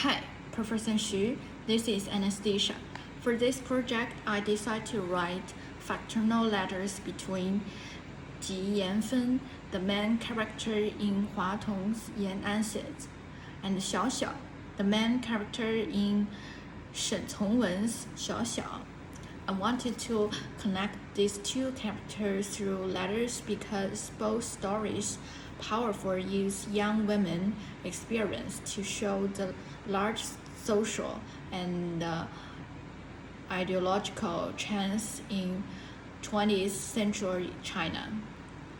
Hi, Professor Xu. This is Anastasia. For this project, I decided to write factional letters between Ji Yanfen, the main character in Hua Tong's Yan Anxiet, and Xiao Xiao, the main character in Shen Congwen's Xiao Xiao. I wanted to connect these two characters through letters because both stories powerful use young women experience to show the large social and ideological change in 20th century China.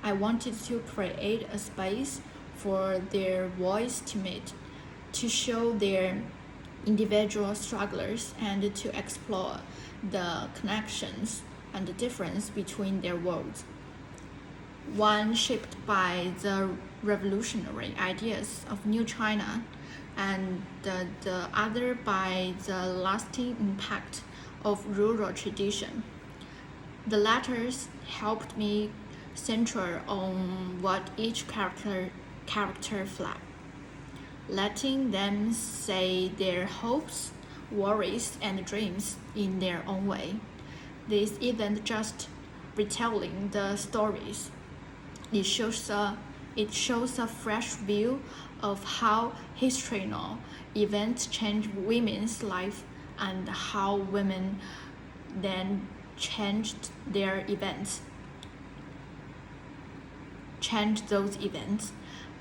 I wanted to create a space for their voice to meet, to show their individual strugglers and to explore the connections and the difference between their worlds. One shaped by the revolutionary ideas of New China, and the other by the lasting impact of rural tradition. The letters helped me center on what each character flagged, letting them say their hopes, worries, and dreams in their own way. This isn't just retelling the stories. It shows a fresh view of how historical events change women's life and how women then changed those events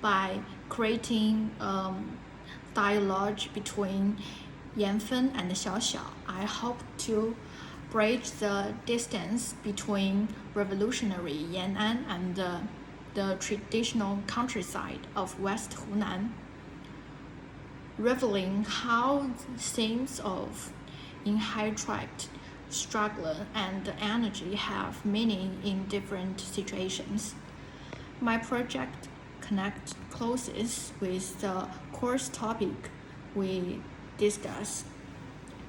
by creating dialogue between Yanfen and Xiao Xiao. I hope to bridge the distance between revolutionary Yan'an and the traditional countryside of West Hunan, revealing how themes of inherent struggle and energy have meaning in different situations. My project connects closest with the course topic we discuss,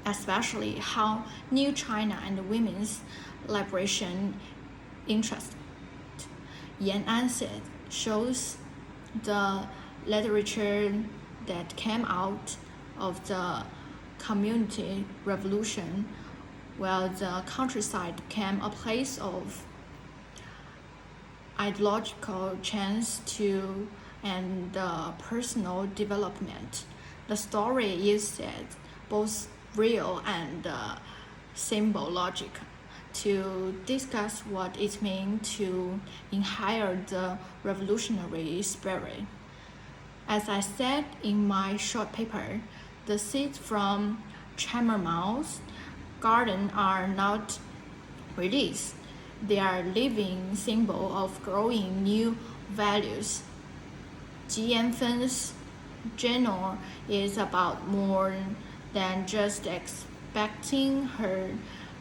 especially how New China and women's liberation interest. Yan Anxiet shows the literature that came out of the community revolution, while the countryside became a place of ideological change and personal development. The story is both real and symbolic to discuss what it means to inherit the revolutionary spirit. As I said in my short paper, the seeds from Chairman Mao's garden are not released. They are living symbol of growing new values. Ji Yanfen's journal is about more than just expecting her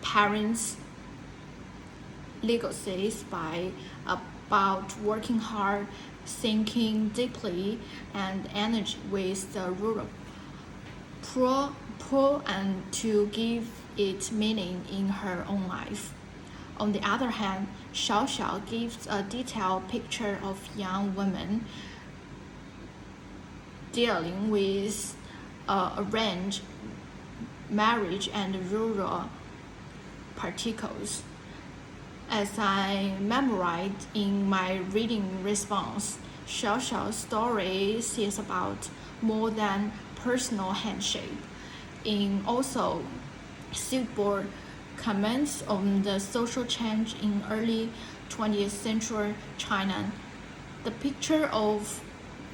parents' legacies about working hard, thinking deeply, and energy with the rural poor and to give it meaning in her own life. On the other hand, Xiao Xiao gives a detailed picture of young women dealing with arranged marriage and rural particles. As I memorized in my reading response, Xiao Xiao's story is about more than personal handshake. In also suitable comments on the social change in early 20th century China, the picture of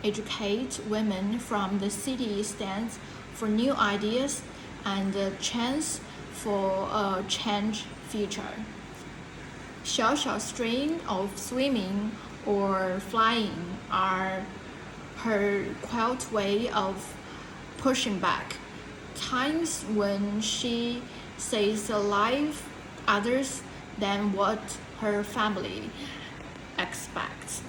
educate women from the city stands for new ideas and the chance for a changed future. Xiao Xiao's dream of swimming or flying are her quiet way of pushing back times when she sees a life others than what her family expects.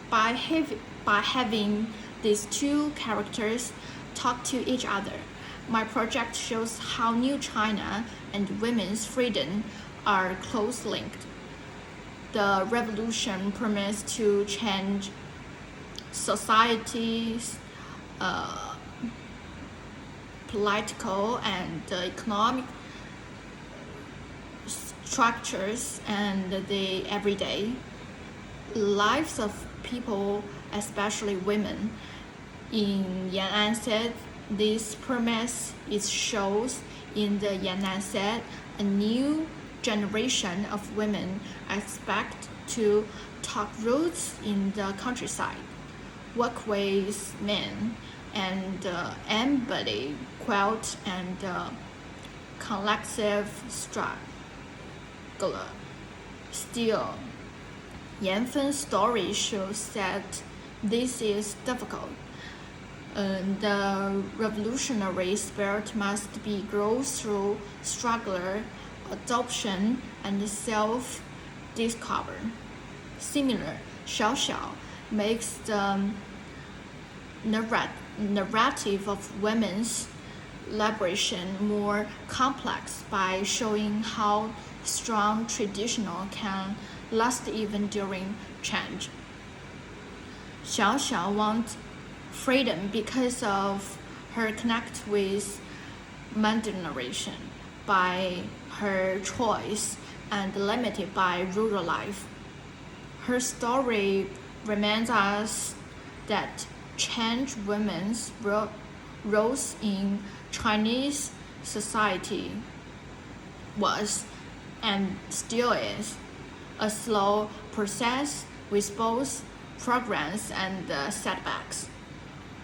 By having these two characters talk to each other, my project shows how New China and women's freedom are closely linked. The revolution promised to change society's political and economic structures and the everyday lives of people, especially women. In Yan'an said, this premise is shows in the Yan'an said a new generation of women expect to take roots in the countryside, work with men, and embody quiet and collective struggle. Still, Yanfen's story shows that this is difficult. The revolutionary spirit must be grown through struggle, adoption, and self-discovery. Similar, Xiao Xiao makes the narrative of women's liberation more complex by showing how strong traditional can last even during change. Xiao Xiao wants freedom because of her connect with moderation by her choice and limited by rural life. Her story reminds us that change women's roles in Chinese society was and still is a slow process with both progress and setbacks.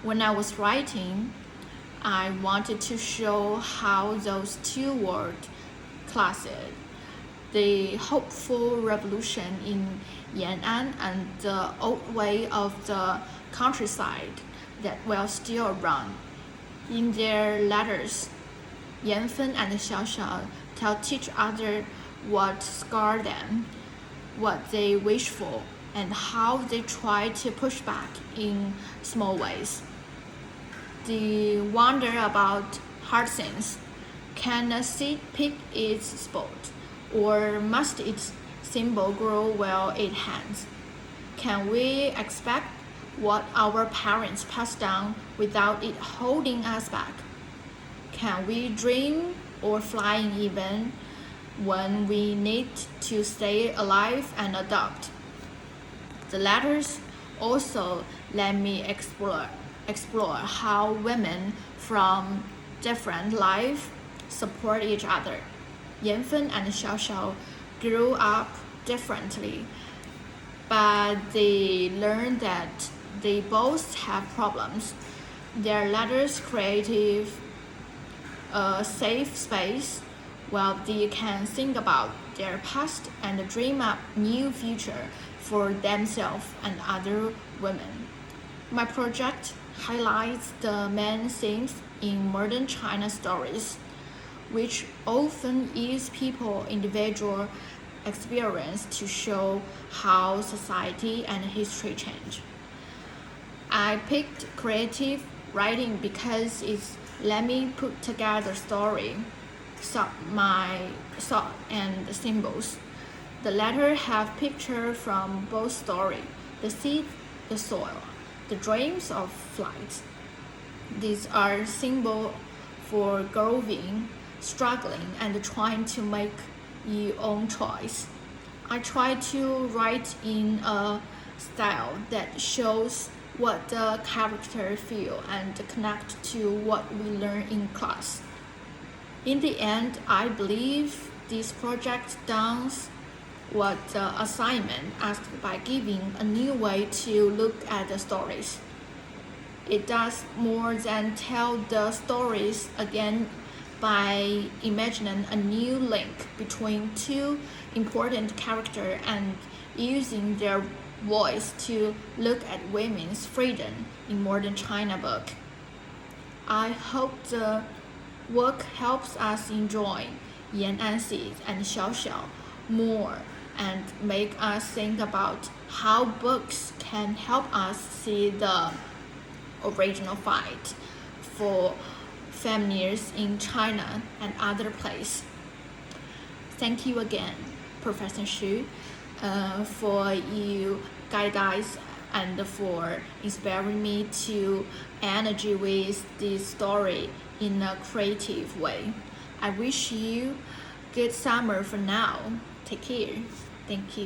When I was writing, I wanted to show how those two words clashed, the hopeful revolution in Yan'an and the old way of the countryside that will still run. In their letters, Yanfen and Xiaoxiao tell each other what scarred them, what they wish for, and how they try to push back in small ways. The wonder about hard things. Can a seed pick its spot, or must its symbol grow while it hangs? Can we expect what our parents passed down without it holding us back? Can we dream or fly even when we need to stay alive and adopt? The letters also let me explore how women from different lives support each other. Yanfen and Xiaoxiao grew up differently, but they learned that they both have problems. Their letters create a safe space while they can think about their past and dream up new future for themselves and other women. My project highlights the main themes in modern China stories, which often use people's individual experience to show how society and history change. I picked creative writing because it's let me put together story, my thought and symbols. The latter have pictures from both story, the seed, the soil, the dreams of flight. These are symbols for growing, struggling, and trying to make your own choice. I try to write in a style that shows what the character feel and connect to what we learn in class. In the end, I believe this project does what the assignment asked by giving a new way to look at the stories. It does more than tell the stories again by imagining a new link between two important characters and using their voice to look at women's freedom in modern China book. I hope the work helps us enjoy Yan Anxi and Xiao Xiao more and make us think about how books can help us see the original fight for feminists in China and other places. Thank you again, Professor Xu, for you guide us and for inspiring me to energy with this story in a creative way. I wish you good summer for now. Take care. Thank you.